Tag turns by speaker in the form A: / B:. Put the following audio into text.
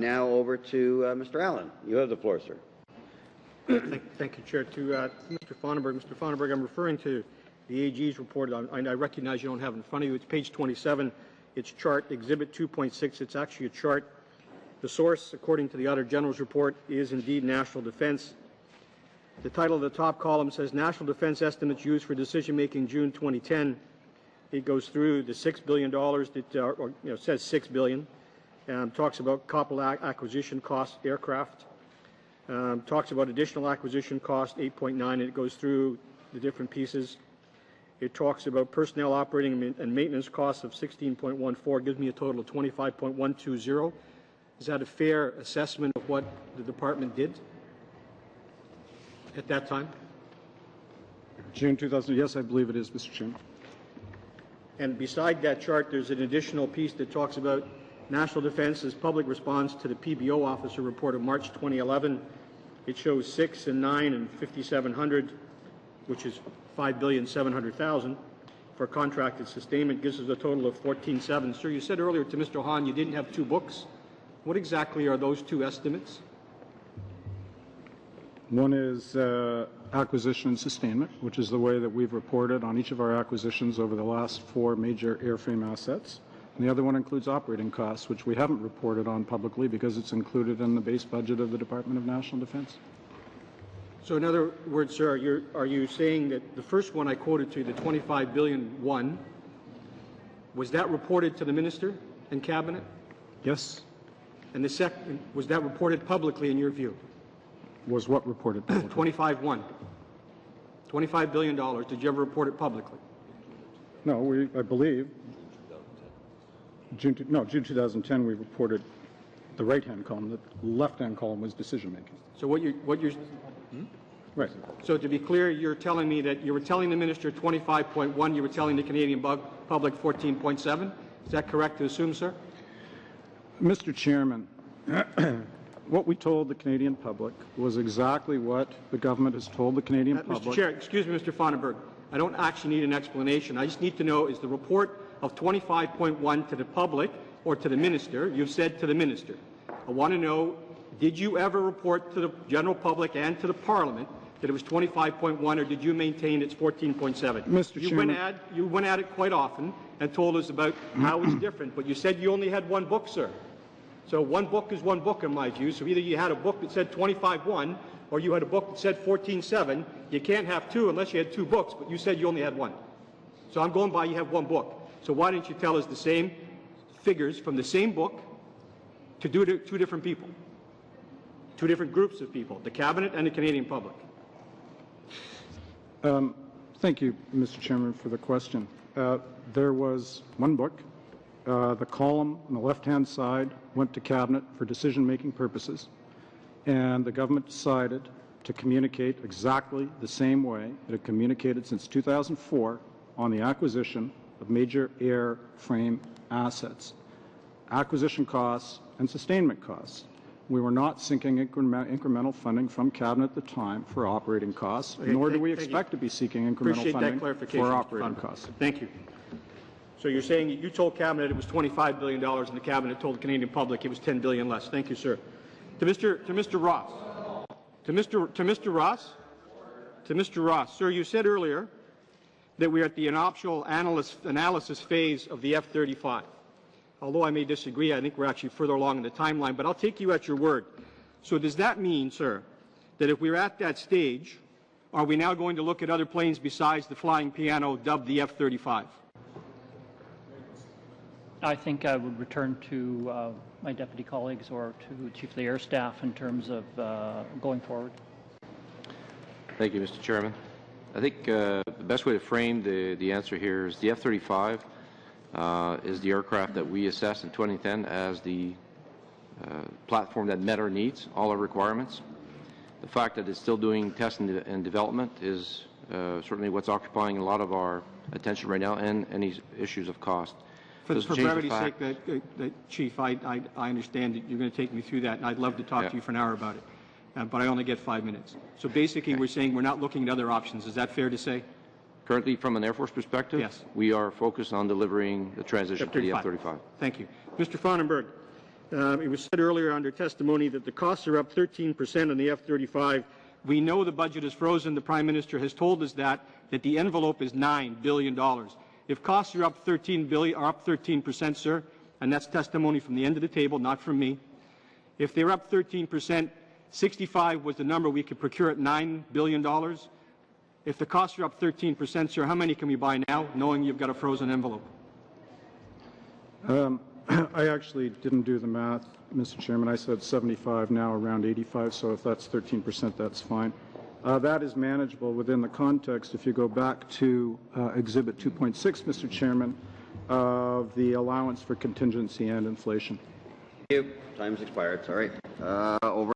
A: Now over to Mr. Allen. You have the floor, sir.
B: Thank you, Chair. To Mr. Fonnenberg. Mr. Fonnenberg, I'm referring to the AG's report. I recognize you don't have it in front of you. It's page 27. It's chart Exhibit 2.6. It's actually a chart. The source, according to the Auditor General's report, is indeed National Defence. The title of the top column says National Defence Estimates Used for Decision-Making June 2010. It goes through the $6 billion that says $6 billion. Talks about couple acquisition costs, aircraft. Talks about additional acquisition cost, 8.9, and it goes through the different pieces. It talks about personnel operating and maintenance costs of 16.14, gives me a total of 25.120. Is that a fair assessment of what the department did at that time?
C: June 2000, yes, I believe it is, Mr. Chairman.
B: And beside that chart, there's an additional piece that talks about National Defence's public response to the PBO officer report of March 2011. It shows 6 and 9 and 5,700, which is $5,700,000 for contracted sustainment, gives us a total of 14.7. Sir, you said earlier to Mr. Hahn you didn't have two books. What exactly are those two estimates?
C: One is acquisition and sustainment, which is the way that we've reported on each of our acquisitions over the last 4 major airframe assets. And the other one includes operating costs, which we haven't reported on publicly because it's included in the base budget of the Department of National Defense.
B: So in other words, sir, are you saying that the first one I quoted to you, the $25 billion one, was that reported to the Minister and Cabinet?
C: Yes.
B: And the second, was that reported publicly in your view?
C: Was what reported publicly?
B: 25-1. $25 billion. Did you ever report it publicly?
C: No, I believe. June 2010 we reported the right-hand column. The left-hand column was decision-making.
B: So what you're
C: Right.
B: So to be clear, you're telling me that you were telling the Minister 25.1, you were telling the Canadian public 14.7. Is that correct to assume, sir?
C: Mr. Chairman, what we told the Canadian public was exactly what the government has told the Canadian public.
B: Mr. Chair, excuse me, Mr. Fonnenberg. I don't actually need an explanation. I just need to know, is the report of 25.1 to the public or to the Minister? You've said to the Minister. I want to know, did you ever report to the general public and to the Parliament that it was 25.1, or did you maintain it's 14.7?
C: Mr. Chairman,
B: you went at it quite often and told us about how it's different, but you said you only had one book, sir. So one book is one book in my view. So either you had a book that said 25.1 or you had a book that said 14.7. You can't have two unless you had two books, but you said you only had one. So I'm going by you have one book. So why didn't you tell us the same figures from the same book to two different people, two different groups of people, the Cabinet and the Canadian public?
C: Thank you, Mr. Chairman, for the question. There was one book. The column on the left-hand side went to Cabinet for decision-making purposes, and the government decided to communicate exactly the same way that it communicated since 2004 on the acquisition of major airframe assets, acquisition costs and sustainment costs. We were not seeking incremental funding from Cabinet at the time for operating costs, nor do we expect to be seeking incremental funding for operating costs.
B: Thank you. So you're saying you told Cabinet it was $25 billion and the Cabinet told the Canadian public it was $10 billion less. Thank you, sir. To Mr. Ross, sir, you said earlier that we are at the inoptional analysis phase of the F-35. Although I may disagree, I think we're actually further along in the timeline, but I'll take you at your word. So does that mean, sir, that if we're at that stage, are we now going to look at other planes besides the flying piano dubbed the F-35?
D: I think I would return to my deputy colleagues or to Chief of the Air Staff in terms of going forward.
E: Thank you, Mr. Chairman. I think the best way to frame the answer here is the F-35 is the aircraft that we assessed in 2010 as the platform that met our needs, all our requirements. The fact that it's still doing testing and development is certainly what's occupying a lot of our attention right now, and any issues of cost.
B: For brevity's sake, Chief, I understand that you're going to take me through that, and I'd love to talk to you for an hour about it. But I only get 5 minutes. So basically, we're saying we're not looking at other options. Is that fair to say?
E: Currently, from an Air Force perspective,
B: yes,
E: we are focused on delivering the transition to the F-35.
B: Thank you. Mr. Fonnenberg, It was said earlier under testimony that the costs are up 13% on the F-35. We know the budget is frozen. The Prime Minister has told us that the envelope is $9 billion. If costs are up 13%, sir, and that's testimony from the end of the table, not from me. If they're up 13%, 65 was the number we could procure at $9 billion. If the costs are up 13%, sir, how many can we buy now, knowing you've got a frozen envelope?
C: I actually didn't do the math, Mr. Chairman. I said 75, now around 85, so if that's 13%, that's fine. That is manageable within the context, if you go back to Exhibit 2.6, Mr. Chairman, of the allowance for contingency and inflation.
A: Thank you. Time's expired. Sorry. Over.